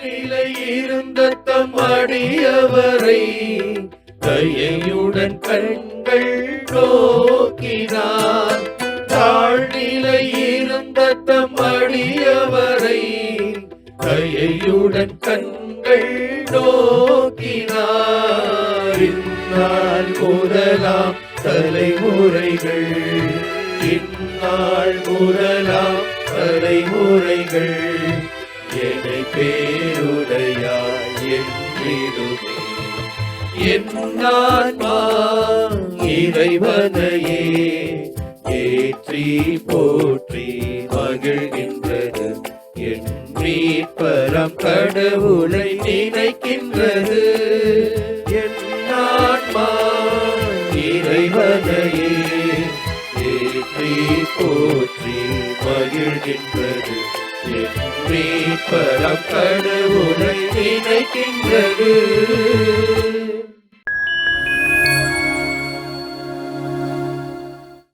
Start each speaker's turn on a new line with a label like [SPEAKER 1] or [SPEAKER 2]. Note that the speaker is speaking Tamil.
[SPEAKER 1] தாழ்நிலை இருந்த தம் அடியவரை தயையுடன் கண்கள் நோக்கினார். தாழ்நிலை இருந்த தம் அடியவரை தயையுடன் கண்கள் நோக்கினார். இந்நாள் முதலாம் தலைமுறைகள், இந்நாள் முதலாம் தலைமுறைகள் என்னை பேருடையாய் என்றிடுமே. என் ஆன்மா இறைவனையே ஏற்றி போற்றி மகிழ்கின்றது. என் மீட்பரம் கடவுளை நினைக்கின்றது. என் ஆன்மா இறைவனையே ஏற்றி போற்றி மகிழ்கின்றது. என் மீட்பரம் கடவுளை நினைக்கின்றது.